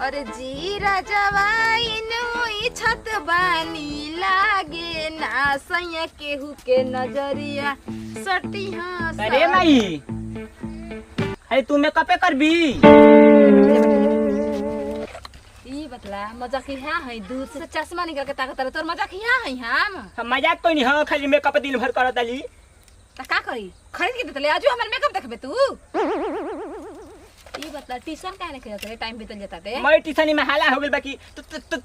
अरे जीरा जवाइन ओई छत बानी लागे ना सैया केहू के नजरिया सटी हाँ अरे माई अरे तू मेकअप करबी ई बतला मजाक यहाँ है दूध से चश्मा निकाल के ताकत तोर मजाक यहाँ है हम मजाक कोई नहीं हाँ खाली मेकअप दिन भर करत आली त का करी खरीद के देतले आजू हमर मेकअप देखबे तू ई बतला ट्यूशन काहे नहीं करत रे टाइम बीतल जाता ते मैं ट्यूशन में हाला हो गेल बाकी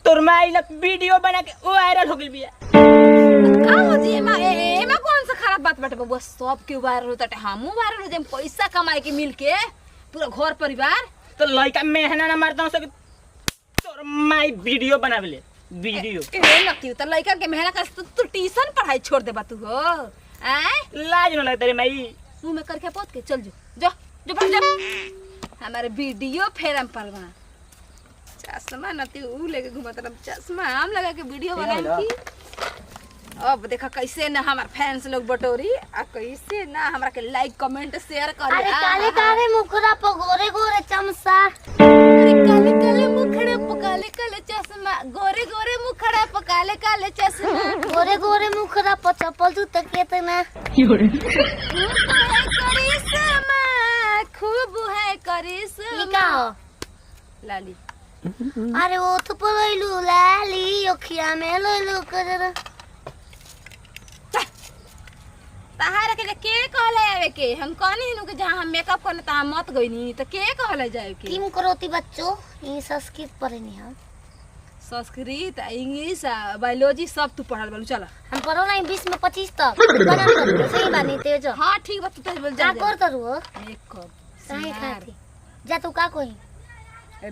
तोर माई ना वीडियो बना के ओ वायरल हो गेल बिया का हो जी एमा कौन सा खराब बात बाटे बबुआ सब के वायरल होता टे हमहू वायरल हो जेम पैसा कमाए के मिल के पूरा घर परिवार तो लड़का मेहना ना मारता हूं तोर माई वीडियो बनावेले वीडियो ए नती त लइका के मेहनत कर तू ट्यूशन पढ़ाई छोड़ देबा तू हो हैं लाज न लगता रे माई मुंह में करके पोत के चल जो जो भाग जा हमारे वीडियो फेरम परवा चश्मा नती ऊ लेके घुमत रह चश्मा हम लगा के वीडियो बनाई की अब देखा कैसे ना हमार फैंस लोग बटोरी आ कैसे ना हमरा के लाइक कमेंट शेयर करे अरे काले काले मुखड़ा पर गोरे गोरे चमसा अरे काले काले मुखड़ा पर काले काले चश्मा गोरे गोरे मुखड़ा पर काले काले चश्मा गोरे गोरे मुखड़ा पर चप्पल जूता केतना करिश्मा खूब है करिश्मा ई का हो लाली अरे वो तो पलैलू लाली ओखिया में लैलू कर तहार के कहले आवे के हम कहनी नु के जहां हम मेकअप करने तहां मत गइनी त के कहले जाए के टीम करोती बच्चों ये संस्कृत पढ़े नहीं हम संस्कृत इंग्लिश बायोलॉजी सब तू पढ़ल बालू चल हम पढ़ो नहीं 20 में 25 तक बना कर सही बानी तेज हां ठीक बा तू तो बोल जा का कर करू मेकअप सही खाती जा तू का कोई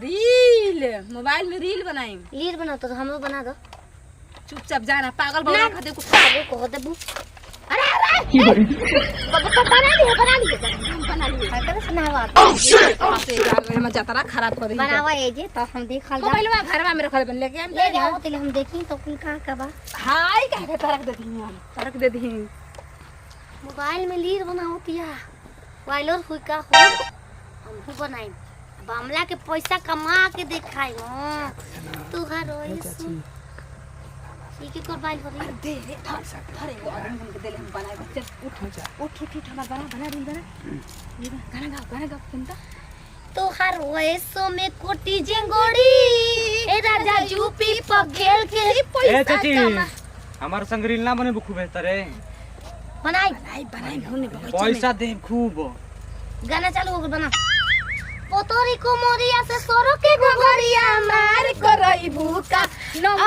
रील मोबाइल में रील बनाई लीड बना तो हमरो बना दो चुपचाप जाना पागल बना खाते कुछ को देबू अरे अरे बना लिए करे सुनावा हम जतरा खराब कर दी बनावा ए जे तो हम देखल जा मोबाइलवा घरवा में रखल बन लेके हम ले जाओ तो हम देखी तो कुल का का बा हाय कह के तरक दे दी हम तरक दे दी मोबाइल में लीड बनावतिया वायलर हुई का हो हमहू बनाई बामला के पैसा कमा के दिखाई तू घर रोइस ठीक है बाइल कर दे दे थरे हम दे ले हम बनाए चल उठ हमार बना रील बना गाना गा सुनता तो हर वैसो में कोटी जेंगोड़ी ए राजा यूपी पर खेल के पैसा कमा हमार संग रील ना बने खूब बेहतर है बनाई होने पैसा दे खूब गाना चालू हो बना पोतोरी को मोरिया से सोरो के घोघरिया मार करई भूका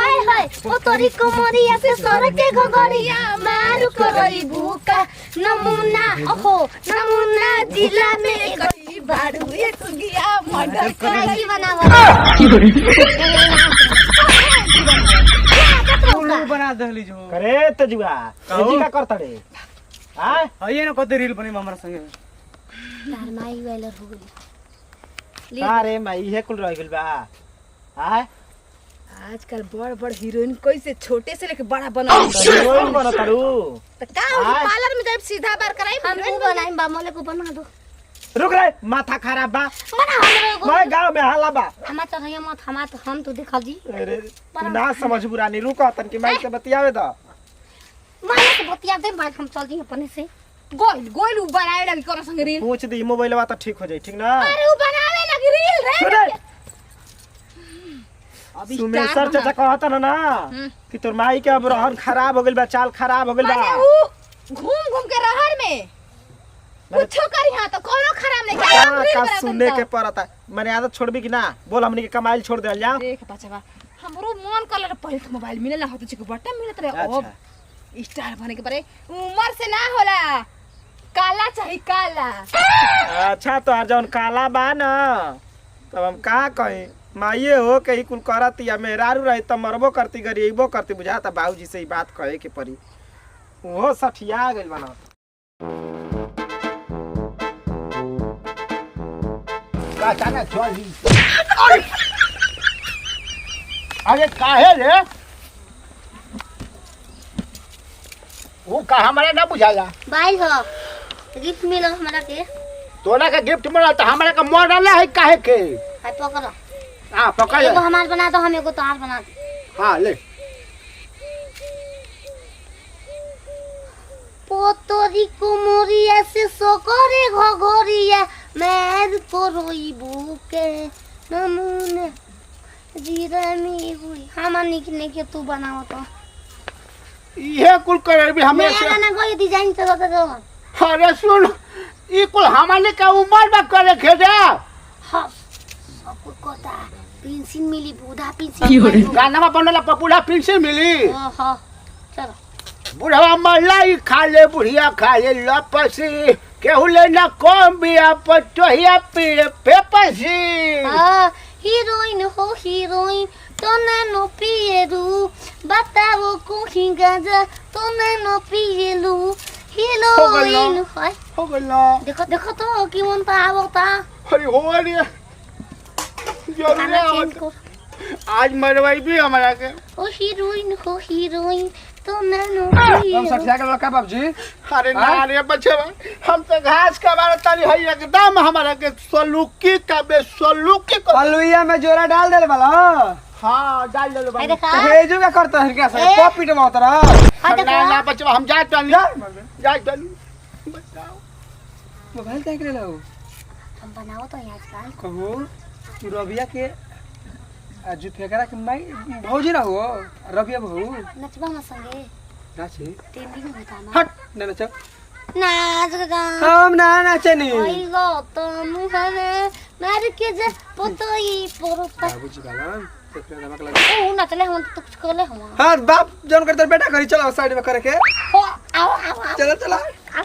आय हाय पोतोरी को मोरिया से सोरो के घोघरिया मार करई भूका नमूना ओहो नमूना जिला में कई बाड़ू ये सुगिया मर्डर करई बनावा उल्लू बना दहली जो करे तजुआ जी का करता रे हां हइए ना कते रील बनी हमरा संगे तार माई वाला हो गई अरे मैं इहे कुल रह गेल बा हां आजकल बड़ हीरोइन कैसे छोटे से लेके बड़ा बना हीरोइन बना तारू त का हो पार्लर में जब सीधा बार कराई हम बनाई बा मोले को बना दो रुक रे माथा खराब बा बना हमरे मैं गांव में हाला बा हमा तो है मत हमा तो हम तो देखल जी अरे तू ना समझ बुरानी रुक तन की मैं से बतियावे द माने से बतिया दे बाद हम चल जी अपने से गोइल उ बनावे लगी कोनो संग रील पूछ दी मोबाइलवा त ठीक हो जाई ठीक ना अरे उ बनावे लगी रील रे सुने अभी सुमे सर चाचा कहता ना कि तोर माई के अब रहन खराब हो गेल बा चाल खराब हो गेल बा माने उ घूम के रहर में कुछ करी हां तो कोनो खराब नहीं क्या हम रील का बना सुनने के पड़ता मैंने आदत छोड़बी कि ना बोल हमनी के कमाइल छोड़ देल जा देख बचवा हमरो मन कलर पहले तो मोबाइल मिले ना होत चिक बटन मिलत रहे अब स्टार बने के परे उम्र से ना होला काला चाहिए काला अच्छा तो आज जौन काला बा ना तब हम का कहीं माइये हो के ही कुल करती या मेहरारू रही तब मरबो करती गरीबो करती बुझाता बाबूजी से ही बात कहे के पड़ी वो सठिया गइल बना का ना चली अरे काहे रे वो का हमारे ना बुझाया बाइल हो गिफ्ट मिलो हमरा के तोरा का गिफ्ट मिला तो हमारे का मोर डाले है काहे के हाय पकड़ो हाँ पकड़ एगो ले हमार बना दो, हम एगो तोहार बना दो। हाँ ले पोतरी कुमोरिया से सोकरे घोघोरिया मैर को रोई बुके नमूने जीरा में हुई हमार निकने के तू बनाओ तो ये कुल करे भी हमें मैं गाना कोई डिजाइन चलो तो अरे सुन ये कुल हमारे का उम्र में करे खेदे हाँ सब कोता पेंसिल मिली बूढ़ा पेंसिल गाना में बनला पपुला पेंसिल मिली हाँ चलो बुढ़वा मलाई खा ले बुढ़िया खा ले लपसी केहू ले ना कम बिया पटोहिया पीड़े पेपसी हीरोइन हो हीरोइन तो नैनो पिएलू बताओ कोही गाजा तो नैनो पिएलू हीरोइन है हो गइल ना देखो देखो तो कि मन ता आवता अरे हो रे जरूर खाना चेंज आवत। कर आज मरवाई भी हमारा के ओ हीरोइन हो हीरोइन तो नैनो हम पिएलू सठिया के लड़का बाबूजी अरे ना रे बच्चे हम तो घास का बार तारी है एकदम हमारा के सलूकी का बेसलूकी को अलुइया में जोरा डाल देले वाला हाँ डाल दे ए बाबू देखा भेजू का करता है क्या से ए? पॉपिट में उतरा आ ना देखा ना बच्चे हम जाए तो नहीं जाए तो नहीं बताओ मोबाइल देख ले लो हम बनाओ तो आजकल कहू तू रबिया के आज फेकरा के माई भौजी ना हो रबिया बहू नचबा ना संगे नाचे 3 दिन होता ना हट ना नाच नाच गा हम ना नाचे नी ओई गो तो मुहरे मार के जे पोतोई पोरता बाबूजी बालन फेकरा नमक लगा ओ नचले हम तो कुछ करले हम हां बाप जौन करते बेटा करी चलो साइड में करे के हो आओ आओ आओ चलो चलो आओ।